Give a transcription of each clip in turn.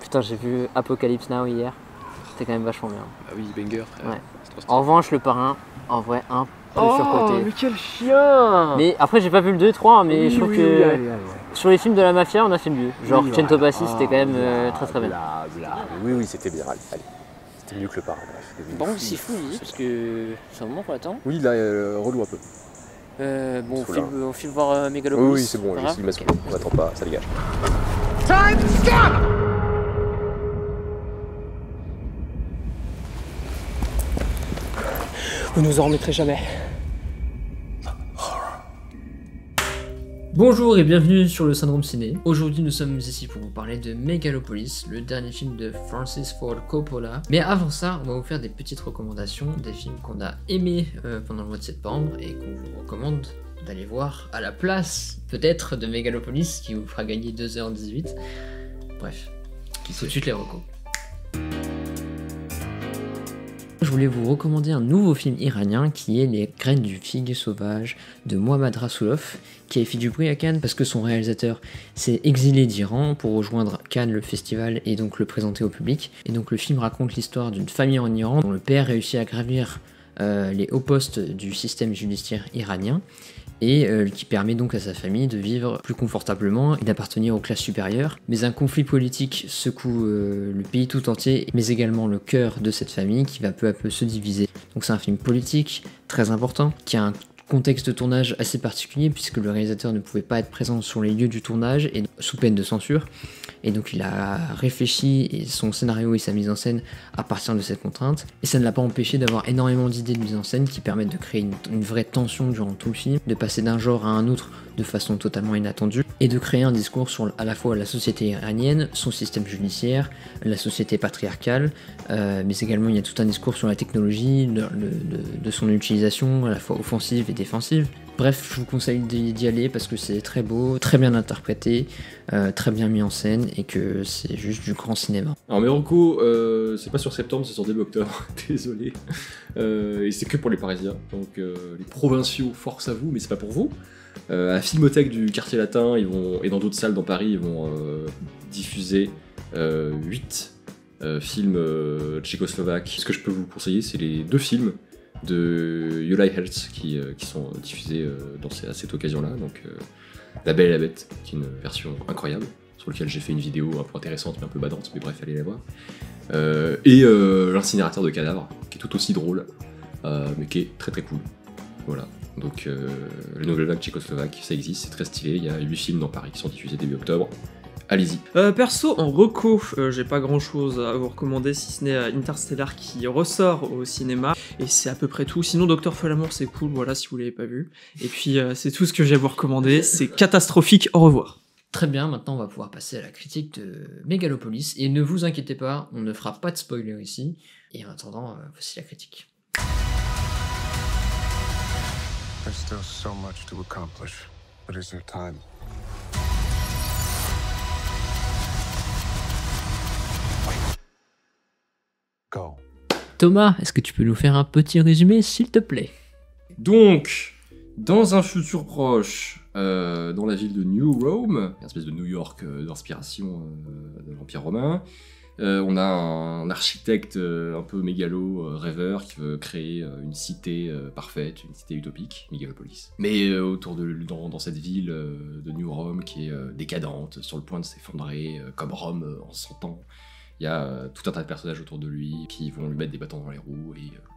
putain, j'ai vu Apocalypse Now hier. C'était quand même vachement bien. Ah oui, banger. Ouais. En revanche, le parrain, en vrai, un peu surcoté. Mais quel chien! Mais après, j'ai pas vu le 2 et 3, mais oui, je trouve oui, que oui, allez. sur les films de la mafia, on a fait mieux. Genre Oui, Cento voilà. Passi, c'était quand même très très bien. Oui, c'était bien. Allez. C'était mieux que le parrain. Bon, c'est fou, parce que c'est un moment qu'on attend. Oui, là, relou un peu. Bon, on file voir Megalopolis. Oui, c'est bon, il m'a saoulé. On n'attend pas, ça dégage. Time stop! Vous nous en remettrez jamais. Bonjour et bienvenue sur le Syndrome Ciné. Aujourd'hui nous sommes ici pour vous parler de Megalopolis, le dernier film de Francis Ford Coppola. Mais avant ça, on va vous faire des petites recommandations, des films qu'on a aimés pendant le mois de septembre et qu'on vous recommande d'aller voir à la place peut-être de Megalopolis qui vous fera gagner 2h18. Bref, tout de suite les recos. Je voulais vous recommander un nouveau film iranien qui est Les Graines du Figue Sauvage de Mohammad Rasoulov, qui a fait du bruit à Cannes parce que son réalisateur s'est exilé d'Iran pour rejoindre Cannes, le festival, et donc le présenter au public. Et donc le film raconte l'histoire d'une famille en Iran dont le père réussit à gravir les hauts postes du système judiciaire iranien et qui permet donc à sa famille de vivre plus confortablement et d'appartenir aux classes supérieures. Mais un conflit politique secoue le pays tout entier, mais également le cœur de cette famille qui va peu à peu se diviser. Donc c'est un film politique très important, qui a un contexte de tournage assez particulier puisque le réalisateur ne pouvait pas être présent sur les lieux du tournage et sous peine de censure. Et donc il a réfléchi son scénario et sa mise en scène à partir de cette contrainte. Et ça ne l'a pas empêché d'avoir énormément d'idées de mise en scène qui permettent de créer une vraie tension durant tout le film, de passer d'un genre à un autre de façon totalement inattendue, et de créer un discours sur à la fois la société iranienne, son système judiciaire, la société patriarcale, mais également il y a tout un discours sur la technologie, de son utilisation à la fois offensive et défensive. Bref, je vous conseille d'y aller parce que c'est très beau, très bien interprété, très bien mis en scène et que c'est juste du grand cinéma. Alors mes recos, c'est pas sur septembre, c'est sur début octobre, désolé. Et c'est que pour les Parisiens, donc les provinciaux, force à vous, mais c'est pas pour vous. À la Filmothèque du Quartier Latin, et dans d'autres salles dans Paris, ils vont diffuser 8 films tchécoslovaques. Ce que je peux vous conseiller, c'est les 2 films de Yolai Helts qui sont diffusés à cette occasion-là. Donc La Belle et la Bête, qui est une version incroyable, sur laquelle j'ai fait une vidéo un peu intéressante mais un peu badante, mais bref, allez la voir. Et L'incinérateur de cadavres, qui est tout aussi drôle, mais qui est très très cool. Voilà. Donc les nouvelles vagues tchécoslovaques, ça existe, c'est très stylé, il y a 8 films dans Paris qui sont diffusés début octobre. Allez-y. Perso, en reco, j'ai pas grand chose à vous recommander si ce n'est Interstellar qui ressort au cinéma, et c'est à peu près tout. Sinon, Docteur Feu l'amour, c'est cool, voilà, si vous l'avez pas vu. Et puis, c'est tout ce que j'ai à vous recommander, c'est catastrophique, au revoir. Très bien, maintenant on va pouvoir passer à la critique de Megalopolis, et ne vous inquiétez pas, on ne fera pas de spoiler ici, et en attendant, voici la critique. There's still so much to accomplish, but is there time? Go. Thomas, est-ce que tu peux nous faire un petit résumé, s'il te plaît? Donc, dans un futur proche, dans la ville de New Rome, une espèce de New York d'inspiration de l'Empire romain, on a un architecte un peu mégalo, rêveur, qui veut créer une cité parfaite, une cité utopique, Megalopolis. Mais autour dans cette ville de New Rome qui est décadente, sur le point de s'effondrer, comme Rome en 100 ans, il y a tout un tas de personnages autour de lui qui vont lui mettre des bâtons dans les roues,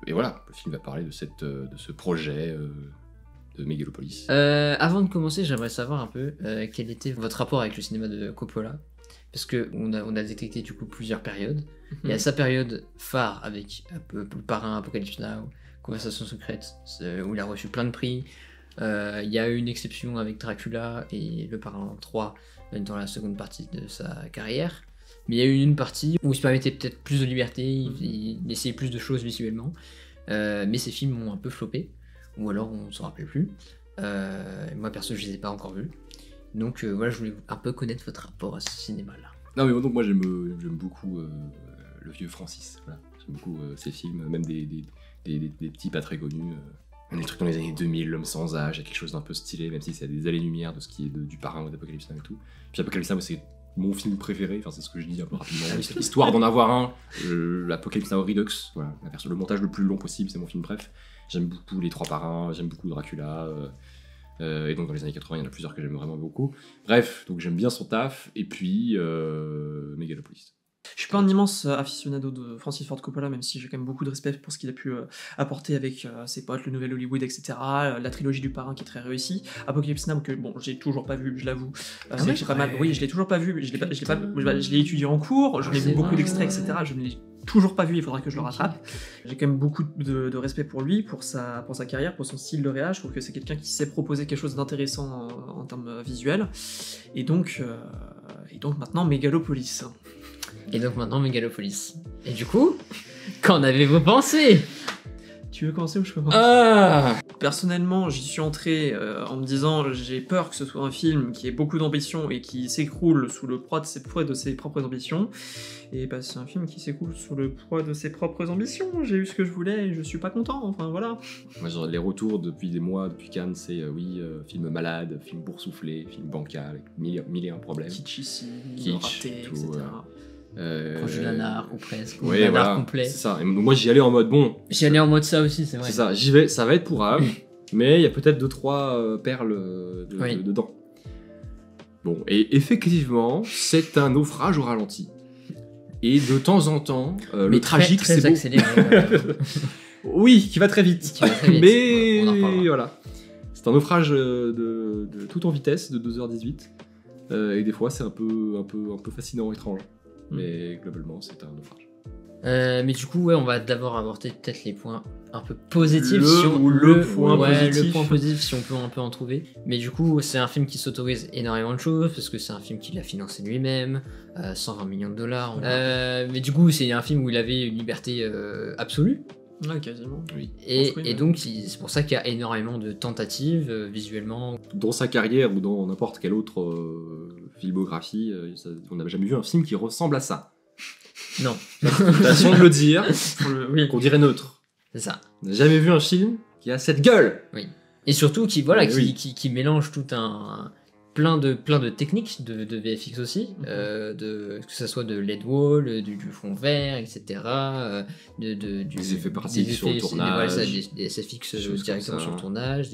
et voilà, le film va parler de ce projet de Megalopolis. Avant de commencer, j'aimerais savoir un peu quel était votre rapport avec le cinéma de Coppola. Parce qu'on a détecté du coup plusieurs périodes. Il y a sa période phare avec le parrain, Apocalypse Now, Conversation secrète, où il a reçu plein de prix. Il y a eu une exception avec Dracula et le parrain 3 dans la seconde partie de sa carrière. Mais il y a eu une partie où il se permettait peut-être plus de liberté, il essayait plus de choses visuellement. Mais ces films ont un peu floppé, ou alors on s'en rappelle plus. Moi perso, je les ai pas encore vus. Donc voilà, je voulais un peu connaître votre rapport à ce cinéma-là. Non mais donc moi j'aime beaucoup le vieux Francis, voilà. J'aime beaucoup ses films, même des petits pas très connus. Des trucs dans les années 2000, L'homme sans âge, il y a quelque chose d'un peu stylé, même si c'est à des allées-lumière de ce qui est du parrain ou d'Apocalypse Now et tout. Puis Apocalypse Now, c'est mon film préféré, enfin c'est ce que je dis un peu rapidement, histoire d'en avoir un, l'Apocalypse Now Redux, voilà, le montage le plus long possible, c'est mon film préf. J'aime beaucoup les 3 parrains, j'aime beaucoup Dracula, et donc dans les années 80, il y en a plusieurs que j'aime vraiment beaucoup. Bref, donc j'aime bien son taf, et puis Megalopolis. Je suis pas un immense aficionado de Francis Ford Coppola, même si j'ai quand même beaucoup de respect pour ce qu'il a pu apporter avec ses potes, le nouvel Hollywood, etc. La trilogie du parrain qui est très réussie. Apocalypse Now, que bon, j'ai toujours pas vu, je l'avoue. C'est pas mal. Oui, je l'ai toujours pas vu. Je l'ai étudié en cours, j'en ai vu beaucoup d'extraits, etc. Je ne l'ai toujours pas vu, il faudra que je le rattrape. J'ai quand même beaucoup de respect pour lui, pour sa carrière, pour son style de réal. Je trouve que c'est quelqu'un qui sait proposer quelque chose d'intéressant en termes visuels. Et donc maintenant, Megalopolis. Et donc maintenant Megalopolis. Et du coup, qu'en avez-vous pensé? Tu veux commencer ou je commence? Personnellement, j'y suis entré en me disant j'ai peur que ce soit un film qui ait beaucoup d'ambition et qui s'écroule sous le poids de ses propres ambitions. Et bah c'est un film qui s'écroule sous le poids de ses propres ambitions. J'ai eu ce que je voulais et je suis pas content, enfin voilà. Moi, genre, les retours depuis des mois, depuis Cannes, c'est film malade, film boursouflé, film bancal, avec mille et un problèmes. Kitsch, raté, etc. Proche de nanar, ou presque, ou ouais, nanar voilà, complet. c'est ça. Et donc, moi, j'y allais en mode bon. J'y allais en mode ça aussi, c'est vrai. C'est ça, j'y vais, ça va être pourrable, mais il y a peut-être 2-3 perles dedans. Bon, et effectivement, c'est un naufrage au ralenti. Et de temps en temps, le tragique, très c'est beau. accéléré. Oui, qui va très vite. Mais on en reparlera. voilà. C'est un naufrage de tout en vitesse, de 2h18. Et des fois, c'est un peu fascinant, étrange. Mais globalement, c'est un naufrage. Mais du coup, ouais, on va d'abord aborder peut-être les points un peu positifs. Le point positif. Le point positif, si on peut un peu en trouver. Mais du coup, c'est un film qui s'autorise énormément de choses, parce que c'est un film qu'il a financé lui-même, 120 millions de dollars. Mais du coup, c'est un film où il avait une liberté absolue. Ouais, quasiment. Oui. Et donc, c'est pour ça qu'il y a énormément de tentatives visuellement. Dans sa carrière ou dans n'importe quelle autre filmographie, on n'a jamais vu un film qui ressemble à ça. Non. Façon de le dire, Oui. qu'on dirait neutre. C'est ça. On n'a jamais vu un film qui a cette gueule. Et surtout qui mélange tout un plein de techniques de VFX aussi, que ce soit de LED wall, du fond vert, etc. Des effets pratiques sur le tournage, des SFX directement sur le tournage.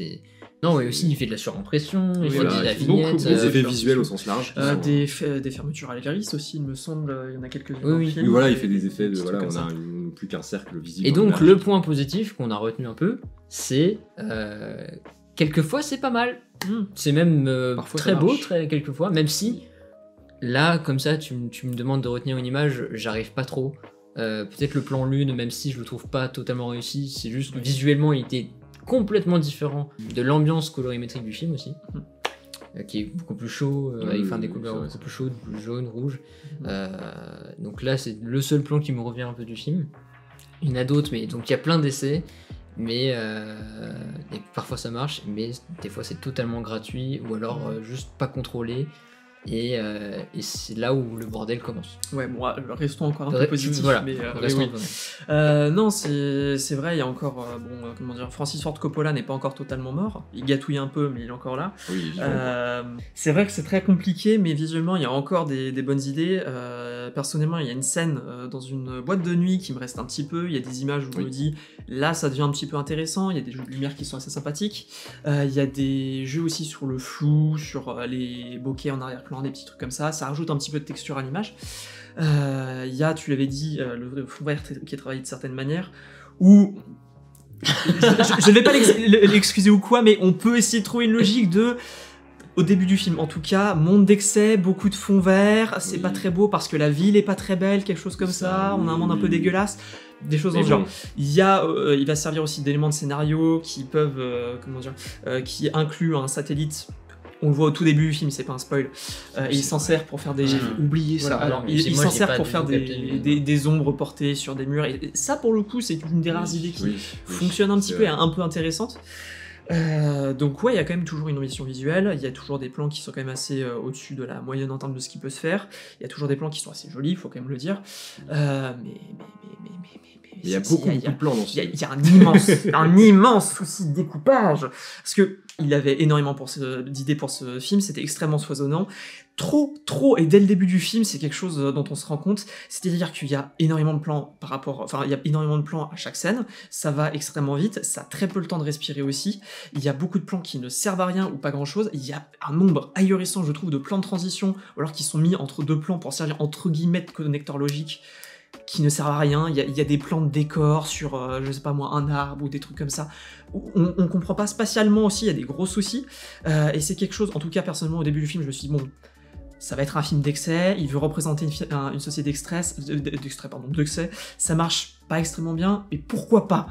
Non, et aussi il fait de la surimpression, il fait voilà, de la vignette, des effets visuels au sens large. Des fermetures allégoristes aussi, il me semble, il y en a quelques-unes. Oui. Oui, voilà, il fait des effets de voilà, on a plus qu'un cercle visible. Et donc le point positif qu'on a retenu un peu, c'est quelquefois c'est pas mal. C'est même Parfois, très ça beau, marche. quelquefois, même si là, comme ça, tu me demandes de retenir une image, j'arrive pas trop. Peut-être le plan lune, même si je le trouve pas totalement réussi, c'est juste que visuellement il était complètement différent de l'ambiance colorimétrique du film aussi, qui est beaucoup plus chaud, avec des couleurs beaucoup plus chaudes, jaune, rouge. Donc là, c'est le seul plan qui me revient un peu du film. Il y en a d'autres, mais donc il y a plein d'essais. Mais et parfois ça marche, mais des fois c'est totalement gratuit ou alors juste pas contrôlé. Et c'est là où le bordel commence. Ouais, bon, restons encore un peu positifs. Voilà, mais, restons oui. un peu. Non, c'est vrai, il y a encore, comment dire, Francis Ford Coppola n'est pas encore totalement mort. Il gâtouille un peu, mais il est encore là. Oui, c'est vrai que c'est très compliqué, mais visuellement, il y a encore des bonnes idées. Personnellement, il y a une scène dans une boîte de nuit qui me reste un petit peu. Il y a des images où je me dis, là, ça devient un petit peu intéressant. Il y a des jeux de lumière qui sont assez sympathiques. Il y a des jeux aussi sur le flou, sur les bokeh en arrière-plan, des petits trucs comme ça. Ça rajoute un petit peu de texture à l'image. Il y a, tu l'avais dit, le fond vert qui est travaillé de certaines manières, où je ne vais pas l'excuser ou quoi, mais on peut essayer de trouver une logique au début du film, en tout cas, monde d'excès, beaucoup de fond vert, c'est pas très beau parce que la ville est pas très belle, quelque chose comme ça, on a un monde un peu dégueulasse, des choses dans ce genre. Il va servir aussi d'éléments de scénario qui peuvent, qui incluent un satellite. On le voit au tout début du film, c'est pas un spoil. Il s'en sert pour faire des. J'ai oublié ça. Voilà, alors, il s'en sert pour faire des ombres portées sur des murs. Et ça, pour le coup, c'est une des rares idées qui fonctionne un petit peu et un peu intéressante. Donc ouais, il y a quand même toujours une ambition visuelle, il y a toujours des plans qui sont quand même assez au-dessus de la moyenne en termes de ce qui peut se faire, il y a toujours des plans qui sont assez jolis, il faut quand même le dire, mais Il y a beaucoup de plans dans ce film. Il y a un immense souci de découpage. Parce que il avait énormément d'idées pour ce film, c'était extrêmement foisonnant. Trop, et dès le début du film, c'est quelque chose dont on se rend compte. C'est-à-dire qu'il y a énormément de plans il y a énormément de plans à chaque scène. Ça va extrêmement vite, ça a très peu le temps de respirer aussi. Il y a beaucoup de plans qui ne servent à rien ou pas grand-chose. Il y a un nombre ahurissant, je trouve, de plans de transition, ou alors qui sont mis entre deux plans pour servir entre guillemets de connecteur logique, qui ne servent à rien. Il y a des plans de décor sur, je sais pas moi, un arbre ou des trucs comme ça. On comprend pas spatialement aussi, il y a des gros soucis. Et c'est quelque chose, en tout cas personnellement au début du film, je me suis dit, bon, ça va être un film d'excès, il veut représenter une société d'excès, ça marche pas extrêmement bien, et pourquoi pas?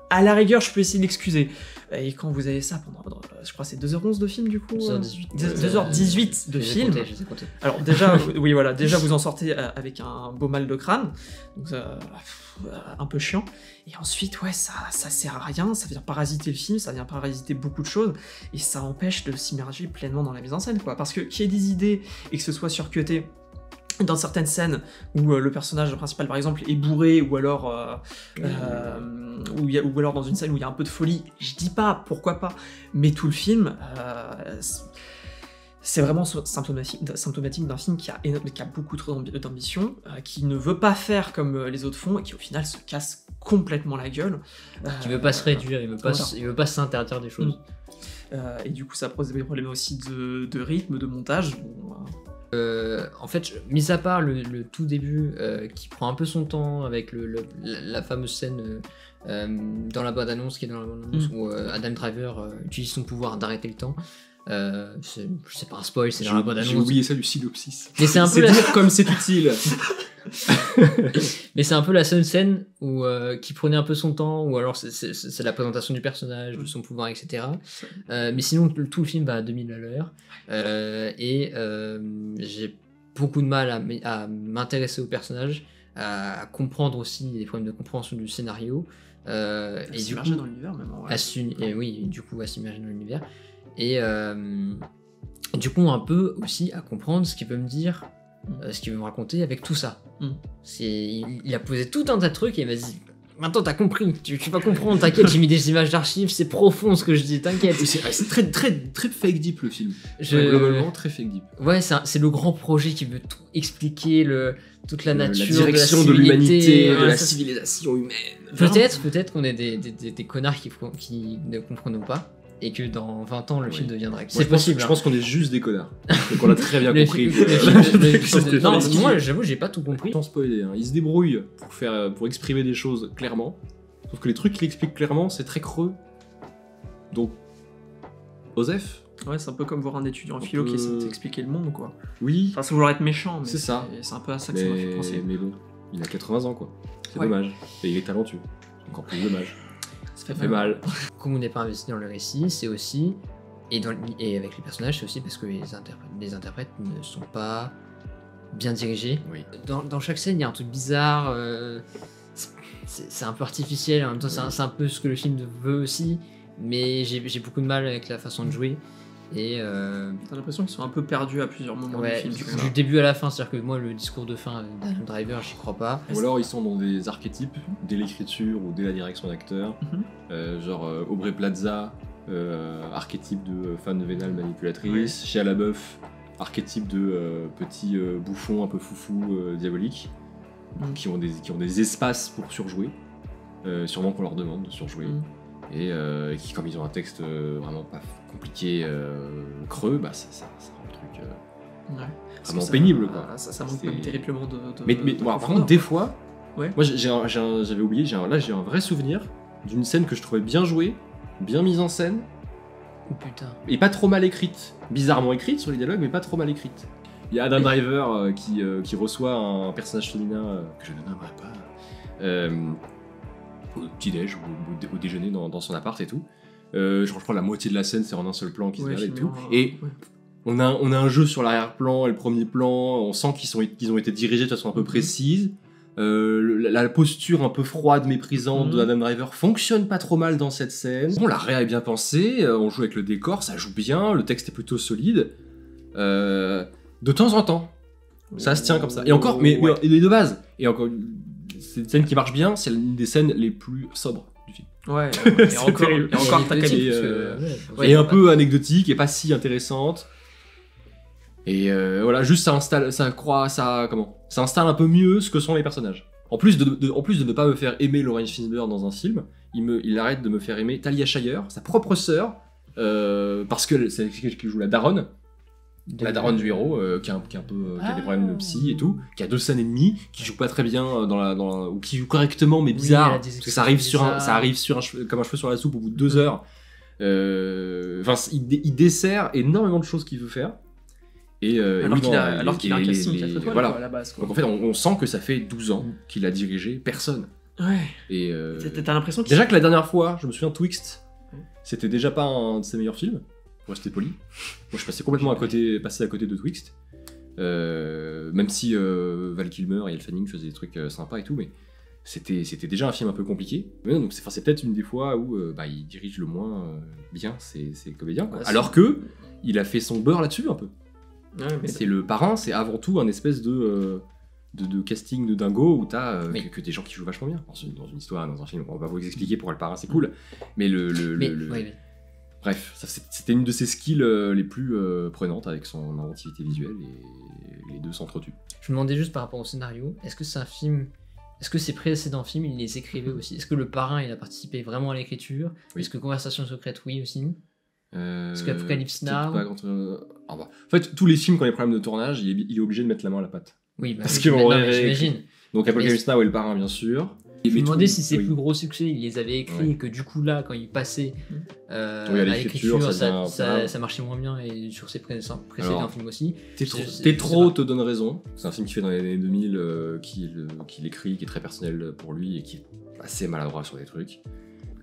À la rigueur, je peux essayer de l'excuser. Et quand vous avez ça pendant, je crois que c'est 2h11 de film du coup 2h18 de film. Je sais compter. Alors déjà, oui voilà, déjà vous en sortez avec un beau mal de crâne, donc un peu chiant. Et ensuite, ouais, ça sert à rien, ça vient parasiter le film, ça vient parasiter beaucoup de choses, et ça empêche de s'immerger pleinement dans la mise en scène, quoi. Parce que qu'il y ait des idées et que ce soit surcuté dans certaines scènes où le personnage principal par exemple est bourré, ou alors ou alors dans une scène où il y a un peu de folie, je dis pas, pourquoi pas, mais tout le film c'est vraiment symptomatique d'un film qui a beaucoup trop d'ambition, qui ne veut pas faire comme les autres font, et qui au final se casse complètement la gueule. Qui veut pas se réduire, il veut pas s'interdire des choses. Et du coup ça pose des problèmes aussi de rythme, de montage. En fait, mis à part le tout début qui prend un peu son temps avec la fameuse scène dans la bande-annonce où Adam Driver utilise son pouvoir d'arrêter le temps. C'est pas un spoil, c'est dans la bande-annonce. J'ai oublié ça du synopsis. Mais c'est un peu dire comme c'est utile. Mais c'est un peu la seule scène où qui prenait un peu son temps, ou alors c'est la présentation du personnage, de son pouvoir, etc. Mais sinon tout le film va à 2000 à l'heure, et j'ai beaucoup de mal à m'intéresser au personnage, à comprendre aussi les problèmes de compréhension du scénario, et du coup dans l'univers même. Ouais. à s'immerger dans l'univers, et du coup un peu aussi à comprendre ce qu'il veut me dire, ce qu'il veut me raconter avec tout ça. Il a posé tout un tas de trucs et il m'a dit, maintenant t'as compris, tu vas comprendre, t'inquiète, j'ai mis des images d'archives, c'est profond ce que je dis, t'inquiète. C'est très, très, très fake deep le film. Globalement très fake deep. Ouais, c'est le grand projet qui veut tout expliquer, toute la nature, la direction de l'humanité, de la civilisation humaine. Peut-être qu'on est des connards qui ne comprenons pas, et que dans 20 ans le film deviendra. C'est possible. Je pense qu'on est juste des connards. Donc on a très bien compris. Non, parce que moi j'avoue j'ai pas tout compris. Sans spoiler, il se débrouille pour exprimer des choses clairement. Sauf que les trucs qu'il explique clairement, c'est très creux. Donc, Osef. Ouais, c'est un peu comme voir un étudiant en philo qui essaie d'expliquer le monde, quoi. Oui. Enfin, c'est vouloir être méchant, mais c'est ça. C'est un peu à ça que ça m'a fait penser. Mais bon, il a 80 ans, quoi. C'est dommage. Et il est talentueux. Encore plus dommage. Ça fait mal. Comme on n'est pas investi dans le récit, c'est aussi, et avec les personnages, c'est aussi parce que les interprètes ne sont pas bien dirigés. Oui. Dans chaque scène, il y a un truc bizarre, c'est un peu artificiel, en même temps c'est un peu ce que le film veut aussi, mais j'ai beaucoup de mal avec la façon de jouer. Et t'as l'impression qu'ils sont un peu perdus à plusieurs moments du film. Du début à la fin, c'est-à-dire que moi le discours de fin d'Adam Driver, j'y crois pas. Ou alors ils sont dans des archétypes dès l'écriture ou dès la direction d'acteur, genre Aubrey Plaza, archétype de fan vénale manipulatrice, Shia LaBeouf, archétype de petit bouffon un peu foufou diabolique, qui ont des espaces pour surjouer, sûrement qu'on leur demande de surjouer. Et qui, comme ils ont un texte vraiment pas compliqué, creux, bah ça rend le truc vraiment pénible, quoi. Ça manque même terriblement de... Mais par contre, des fois, moi j'avais oublié, j'ai un vrai souvenir d'une scène que je trouvais bien jouée, bien mise en scène, oh putain, et pas trop mal écrite, bizarrement écrite sur les dialogues, mais pas trop mal écrite. Il y a Adam Driver qui reçoit un personnage féminin que je ne nommerai pas, au petit-déj ou au déjeuner dans son appart et tout. Je crois la moitié de la scène c'est en un seul plan qui se regarde et tout. Et on a un jeu sur l'arrière-plan et le premier plan, on sent qu'ils ont été dirigés de façon un peu précise. La posture un peu froide, méprisante d'Adam Driver fonctionne pas trop mal dans cette scène. Bon, la réa est bien pensée, on joue avec le décor, ça joue bien, le texte est plutôt solide. De temps en temps, ça se tient comme ça. Et encore, mais de base. Et encore, c'est une scène qui marche bien, c'est une des scènes les plus sobres du film. Ouais, C'est et encore, terrible. et encore t'as quand Anecdotique, même... parce que- Et un peu anecdotique et pas si intéressante. Et voilà, juste ça installe un peu mieux ce que sont les personnages. En plus de ne pas me faire aimer Lawrence Fishburne dans un film, il arrête de me faire aimer Talia Shire, sa propre sœur, parce que c'est elle qui joue la daronne. La daronne du héros, qui a des problèmes de psy et tout, qui a 2 scènes et demie, qui joue pas très bien ou qui joue correctement mais Oui, bizarre, elle a des parce que ça arrive expressions comme un cheveu sur la soupe au bout de 2 heures. Enfin, il dessert énormément de choses qu'il veut faire. Et, Alors qu'il a un casting 4 étoiles voilà. quoi, à la base. Quoi. Donc en fait, on sent que ça fait 12 ans qu'il a dirigé personne. Ouais. Et T'as l'impression qu'il... déjà que la dernière fois, je me souviens, Twixt, c'était déjà pas un de ses meilleurs films, pour rester poli. Moi, je passais complètement à côté de Twixt. Même si Val Kilmer et Elle Fanning faisaient des trucs sympas et tout, mais c'était déjà un film un peu compliqué. Mais non, donc c'est peut-être une des fois où il dirige le moins bien ses comédiens. Quoi. Ouais, Alors que il a fait son beurre là-dessus un peu. Ouais, mais C'est le parrain, c'est avant tout un espèce de casting de dingo où t'as Oui. que des gens qui jouent vachement bien dans une histoire, dans un film. On va vous expliquer pourquoi le parrain c'est cool, mais ouais. bref, c'était une de ses skills les plus prenantes avec son inventivité visuelle et les deux s'entretuent. Je me demandais juste par rapport au scénario, est-ce que c'est un film... Est-ce que ces précédents films, il les écrivait aussi? Est-ce que le parrain, il a participé vraiment à l'écriture? Oui. Est-ce que Conversation secrète, oui aussi? Est-ce qu'Apocalypse peut-être Now? pas en fait, tous les films qui ont des problèmes de tournage, il est obligé de mettre la main à la pâte. Oui, Parce oui, qu'ils vont non, mais réécrire. j'imagine. Donc Apocalypse Now et le parrain, bien sûr. Je me demandais si ses oui. plus gros succès, il les avait écrits Ouais. et que du coup là, quand il passait Oui, à à l'écriture, l'écriture, ça devient- ça marchait moins bien et sur ses précédents Alors, films aussi. Tétro te donne raison. C'est un film qui fait dans les années 2000, qu'il écrit, qui est très personnel pour lui et qui est assez maladroit sur des trucs.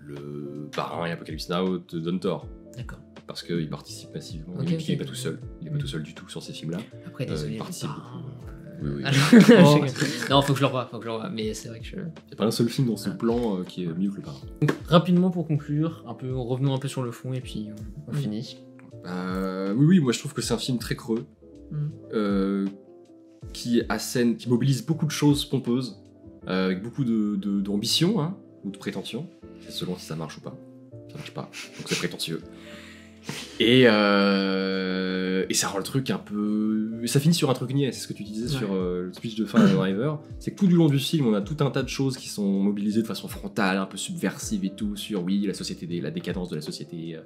Le parrain et Apocalypse Now te donnent tort. D'accord. Parce qu'il participe massivement. Ok, Et puis il est ok. pas tout seul. Il est pas tout seul du tout sur ces films-là. Après, il désolé, le participe parrain, Oui, oui. Oh. Non, faut que je le revoie, mais c'est vrai que je... Il n'y a pas un seul film dans ce plan qui est mieux que le parrain. Rapidement pour conclure, revenons un peu sur le fond et puis on finit. Oui, moi je trouve que c'est un film très creux. Mm. Qui mobilise beaucoup de choses pompeuses, avec beaucoup d'ambition hein, ou de prétention. C'est selon si ça marche ou pas. Ça marche pas, donc c'est prétentieux. Et ça rend le truc un peu... Ça finit sur un truc niais, c'est ce que tu disais sur le speech de fin de Driver. C'est que tout du long du film, on a tout un tas de choses qui sont mobilisées de façon frontale, un peu subversive et tout, sur la société, la décadence de la société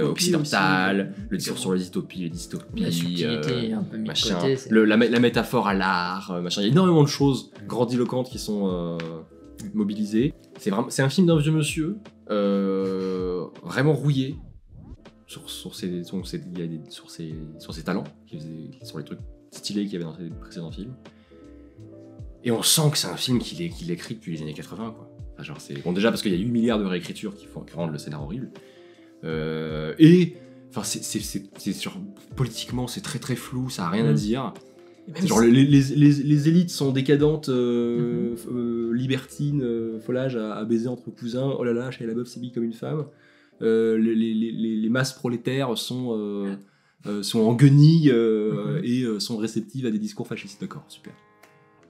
occidentale, le discours sur les utopies, les dystopies, La subtilité un peu mis de machin, côté, c'est- la métaphore à l'art, machin. Il y a énormément de choses grandiloquentes qui sont mobilisées. C'est un film d'un vieux monsieur, vraiment rouillé sur ses talents, sur les trucs stylés qu'il y avait dans ses précédents films. Et on sent que c'est un film qu'il écrit depuis les années 80, quoi. Enfin, genre, bon, déjà parce qu'il y a 8 milliards de réécritures qui rendent le scénar horrible. Politiquement, c'est très très flou, ça a rien à dire. Genre les élites sont décadentes, libertines, folages à baiser entre cousins. Oh là là, Shia LaBeouf s'habille comme une femme. Les masses prolétaires sont en guenilles et sont réceptives à des discours fascistes. D'accord, super.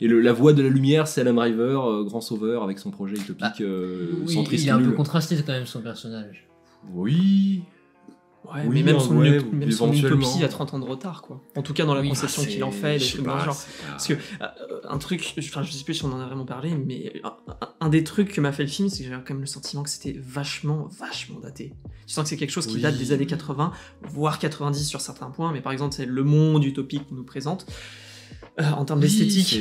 Et la voix de la lumière, c'est Adam Driver, grand sauveur avec son projet utopique Oui, centriste. il est un peu nul. contrasté quand même son personnage. Oui. Ouais, Oui, mais même en son, vrai, même son éventuellement. utopie a 30 ans de retard, quoi. En tout cas, dans la Oui, conception qu'il en fait, des trucs dans le genre. Parce que, un truc, enfin, je sais plus si on en a vraiment parlé, mais un des trucs que m'a fait le film, c'est que j'avais quand même le sentiment que c'était vachement daté. Tu sens que c'est quelque chose qui Oui. date des années 80, voire 90 sur certains points, mais par exemple, c'est le monde utopique qu'on nous présente. En termes d'esthétique,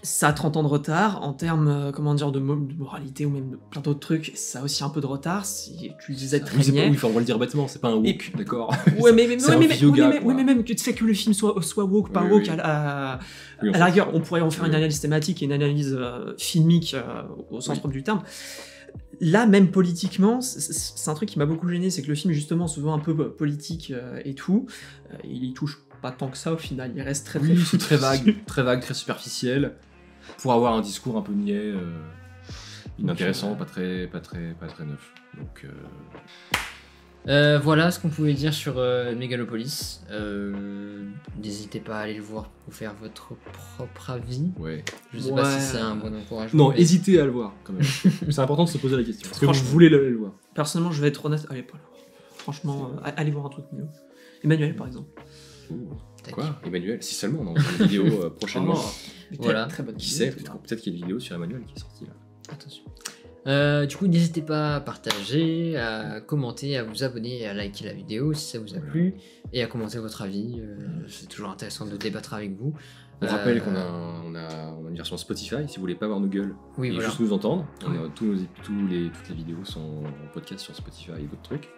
ça a 30 ans de retard. En termes, de moralité ou même de plein d'autres trucs, ça a aussi un peu de retard. Si tu le disais très bien. Oui, on va le dire bêtement, c'est pas un Et woke, d'accord. Ouais, mais C'est un vieux gars, quoi. même que tu sais que le film soit woke, pas Oui, woke, oui. à Oui, la rigueur, on pourrait en faire Oui. une analyse thématique et une analyse filmique au sens propre du terme. Là, même politiquement, c'est un truc qui m'a beaucoup gêné, c'est que le film, justement, se veut un peu politique et tout. Il y touche pas tant que ça au final, il reste très Oui, c'est très vague, très superficiel, pour avoir un discours un peu niais, inintéressant, pas très neuf. Donc, Voilà ce qu'on pouvait dire sur Megalopolis. N'hésitez pas à aller le voir pour vous faire votre propre avis. Ouais. Je sais pas si c'est un bon encouragement. Non, mais- hésitez à le voir quand même. C'est important de se poser la question. Est-ce que vous Franchement. voulez le voir? Personnellement, je vais être honnête, allez pas le voir. Franchement, allez voir un truc mieux. Emmanuel, par exemple. Tac. Quoi Emmanuel? Si seulement, on aura une vidéo prochainement. Voilà. Très bonne Qui idée, sait, tout ça. peut-être qu'il y a une vidéo sur Emmanuel qui est sortie là. Attention. Du coup, n'hésitez pas à partager, à commenter, à vous abonner et à liker la vidéo si ça vous a plu et à commenter votre avis. C'est toujours intéressant de débattre avec vous. On rappelle qu'on a une version Spotify si vous voulez pas voir nos gueules Oui, et voilà. juste nous entendre. Toutes les vidéos sont en podcast sur Spotify et d'autres trucs.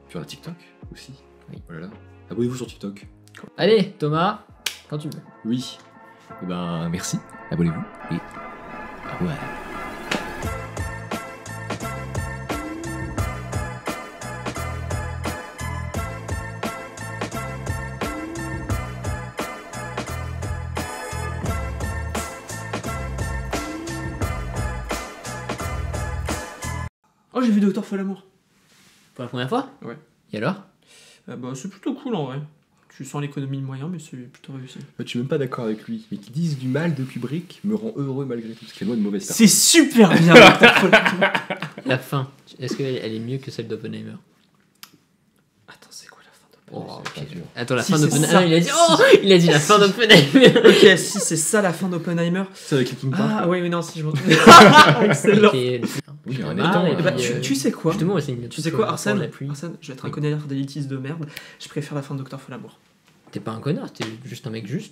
Puis on a TikTok aussi. Oui. Voilà. Abonnez-vous sur TikTok. Allez, Thomas, quand tu veux. Oui. Et ben merci. Abonnez-vous et au revoir. Oh, j'ai vu Docteur Folamour. Pour la première fois? Ouais. Et alors? Bah, c'est plutôt cool en vrai. Tu sens l'économie de moyens, mais c'est plutôt réussi. Je suis même pas d'accord avec lui, mais qui disent du mal de Kubrick me rend heureux malgré tout, ce qui est loin de mauvaise personne. C'est super bien, Docteur Folamour. La fin. Est-ce qu'elle est mieux que celle d'Oppenheimer? Attends, c'est quoi la fin Oh, c'est pas ok. dur. Attends, la Si, fin c'est d'Oppenheimer. ça. Ah, il a dit la fin d'Oppenheimer. Ok, si c'est ça la fin d'Oppenheimer. C'est avec Linkin Park. Ah oui, mais non, si je m'en Excellent. Ok. Oui, un Ah, étang. et Bah, puis, tu sais quoi Justement, c'est une Tu sais quoi, Arsène, la pluie. Arsène, je vais être un Oui. connaisseur d'élitiste de merde. Je préfère la fin de Docteur Folamour. T'es pas un connard, t'es juste un mec juste.